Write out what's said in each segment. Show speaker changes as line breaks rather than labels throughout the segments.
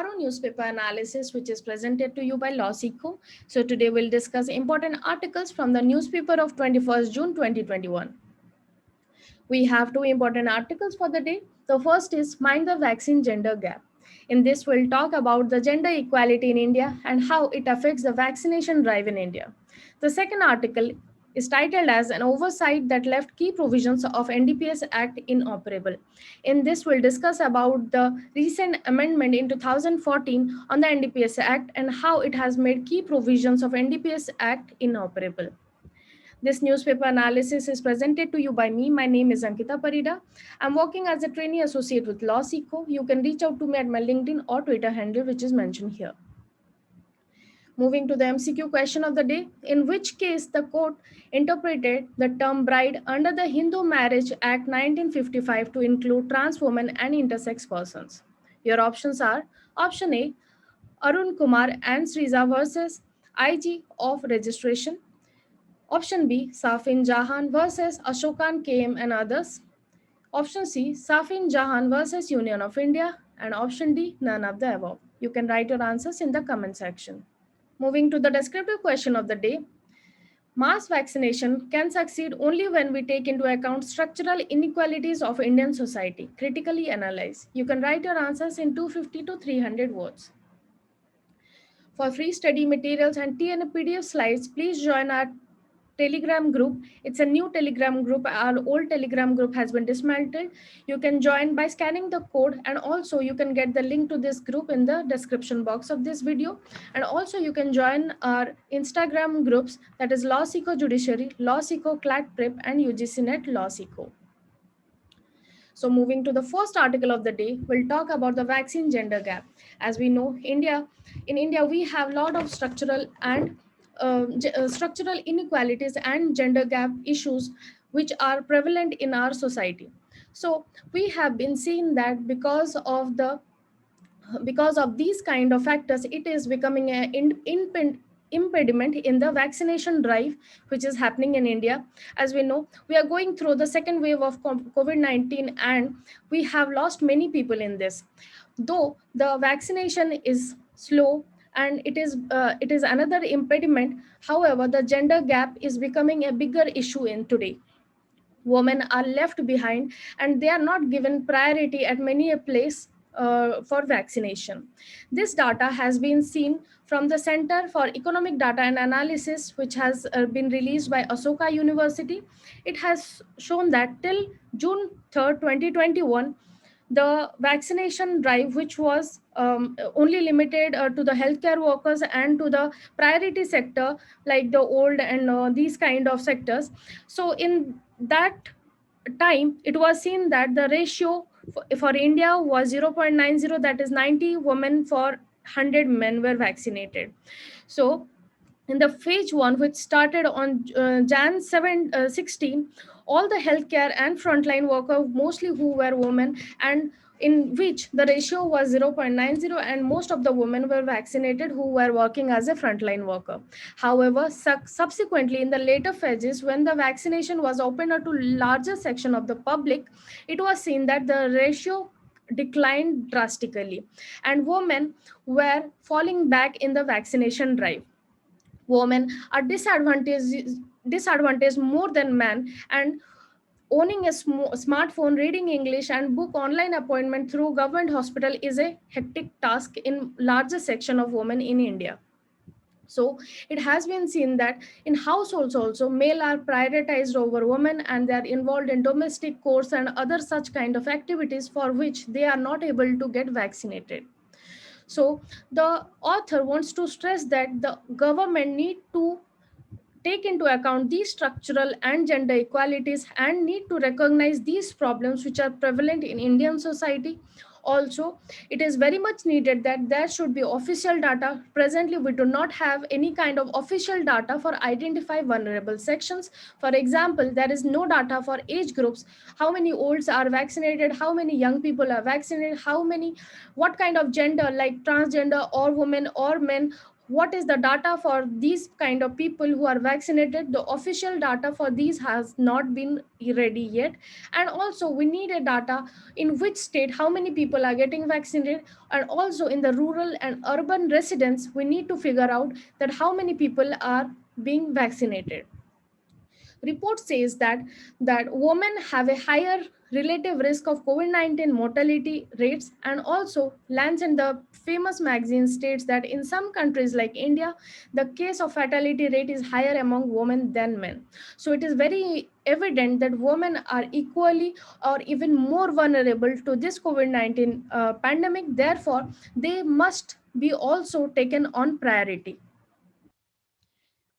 Tomorrow newspaper analysis, which is presented to you by Lawseco. So today we'll discuss important articles from the newspaper of 21st June 2021. We have two important articles for the day. The first is Mind the Vaccine Gender Gap. In this, we'll talk about the gender equality in India and how it affects the vaccination drive in India. The second article is titled as An Oversight That Left Key Provisions of NDPS Act Inoperable. In this, we'll discuss about the recent amendment in 2014 on the NDPS Act and how it has made key provisions of NDPS Act inoperable. This newspaper analysis is presented to you by me. My name is Ankita Parida. I'm working as a trainee associate with Lawseco. You can reach out to me at my LinkedIn or Twitter handle, which is mentioned here. Moving to the MCQ question of the day, in which case the court interpreted the term bride under the Hindu Marriage Act 1955 to include trans women and intersex persons. Your options are option A, Arun Kumar and Sriza versus IG of registration. Option B, Safin Jahan versus Ashokan KM and others. Option C, Safin Jahan versus Union of India. And option D, none of the above. You can write your answers in the comment section. Moving to the descriptive question of the day. Mass vaccination can succeed only when we take into account structural inequalities of Indian society, critically analyze. You can write your answers in 250 to 300 words. For free study materials and TN slides, please join our Telegram group. It's a new Telegram group. Our old Telegram group has been dismantled. You can join by scanning the code, and also you can get the link to this group in the description box of this video. And also you can join our Instagram groups, that is Lawseco Judiciary, Lawseco Clat Prep, and UGCNet Lawseco. So moving to the first article of the day, we'll talk about the vaccine gender gap. As we know, in India, we have a lot of structural inequalities and gender gap issues which are prevalent in our society. So we have been seeing that because of these kind of factors, it is becoming an impediment in the vaccination drive which is happening in India. As we know, we are going through the second wave of COVID-19 and we have lost many people in this. Though the vaccination is slow and it is another impediment, however, the gender gap is becoming a bigger issue in today. Women are left behind and they are not given priority at many a place for vaccination. This data has been seen from the Center for Economic Data and Analysis, which has been released by Ashoka University. It has shown that till June 3rd, 2021, the vaccination drive, which was only limited to the healthcare workers and to the priority sector, like the old and these kind of sectors. So in that time, it was seen that the ratio for India was 0.90, that is 90 women for 100 men were vaccinated. So in the phase 1, which started on Jan 16, all the healthcare and frontline workers, mostly who were women, and in which the ratio was 0.90, and most of the women were vaccinated who were working as a frontline worker. However, subsequently in the later phases, when the vaccination was opened up to larger section of the public, it was seen that the ratio declined drastically and women were falling back in the vaccination drive. Women are disadvantaged more than men, and owning a smartphone, reading English, and book online appointment through government hospital is a hectic task in larger section of women in India. So it has been seen that in households also, male are prioritized over women, and they are involved in domestic chores and other such kind of activities for which they are not able to get vaccinated. So the author wants to stress that the government need to take into account these structural and gender equalities and need to recognize these problems which are prevalent in Indian society. Also, it is very much needed that there should be official data. Presently, we do not have any kind of official data for identify vulnerable sections. For example, there is no data for age groups, how many olds are vaccinated, how many young people are vaccinated, what kind of gender like transgender or women or men what is the data for these kind of people who are vaccinated. The official data for these has not been ready yet, and also we need a data in which state how many people are getting vaccinated, and also in the rural and urban residents we need to figure out that how many people are being vaccinated. Report says that women have a higher relative risk of COVID-19 mortality rates, and also Lance in the famous magazine states that in some countries like India, the case of fatality rate is higher among women than men. So it is very evident that women are equally or even more vulnerable to this COVID-19 pandemic. Therefore, they must be also taken on priority.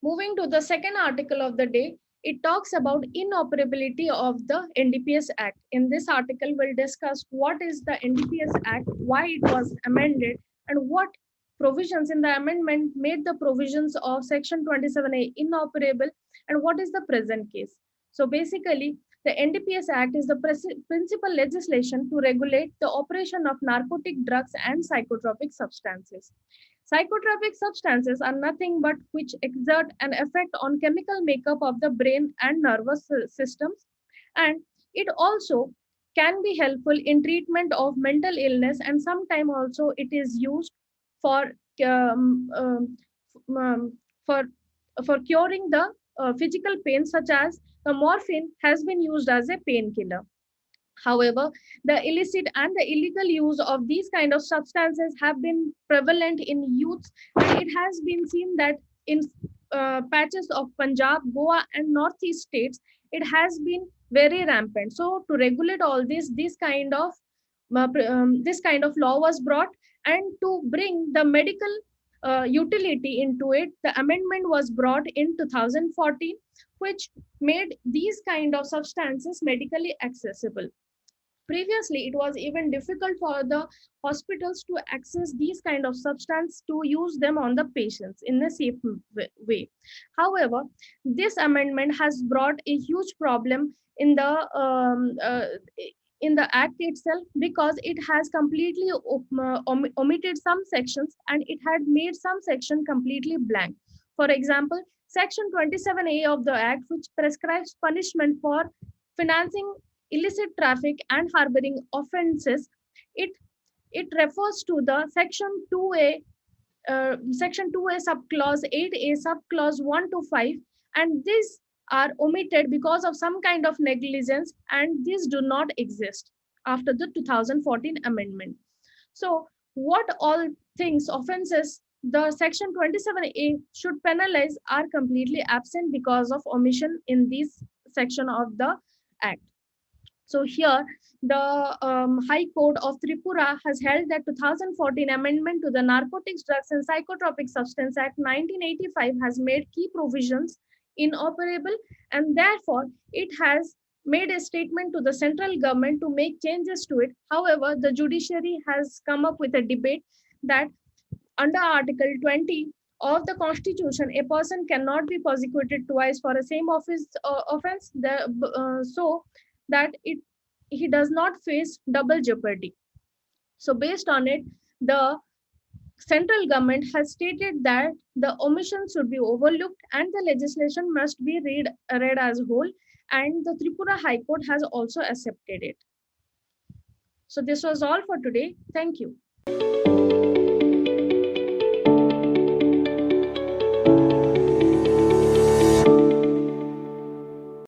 Moving to the second article of the day, it talks about inoperability of the NDPS Act. In this article, we'll discuss what is the NDPS Act, why it was amended, and what provisions in the amendment made the provisions of Section 27A inoperable, and what is the present case. So basically, the NDPS Act is the principal legislation to regulate the operation of narcotic drugs and psychotropic substances. Psychotropic substances are nothing but which exert an effect on chemical makeup of the brain and nervous systems, and it also can be helpful in treatment of mental illness, and sometimes also it is used for um, for for curing the physical pain, such as the morphine has been used as a painkiller. However, the illicit and the illegal use of these kind of substances have been prevalent in youths, and it has been seen that in patches of Punjab, Goa, and Northeast states, it has been very rampant. So, to regulate all this kind of law was brought, and to bring the medical utility into it, the amendment was brought in 2014, which made these kind of substances medically accessible. Previously, it was even difficult for the hospitals to access these kind of substance to use them on the patients in a safe way. However, this amendment has brought a huge problem in the act itself, because it has completely omitted some sections, and it had made some section completely blank. For example, section 27A of the act, which prescribes punishment for financing illicit traffic and harboring offenses, it it refers to the section 2A subclause 8A subclause 1 to 5, and these are omitted because of some kind of negligence, and these do not exist after the 2014 amendment. So what all things offenses the section 27A should penalize are completely absent because of omission in this section of the act. So here, the High Court of Tripura has held that 2014 amendment to the Narcotics, Drugs and Psychotropic Substance Act 1985 has made key provisions inoperable, and therefore it has made a statement to the central government to make changes to it. However, the judiciary has come up with a debate that under Article 20 of the Constitution, a person cannot be prosecuted twice for a same offense, so that he does not face double jeopardy. So, based on it, the central government has stated that the omission should be overlooked and the legislation must be read as whole, and the Tripura High Court has also accepted it. So, this was all for today. Thank you.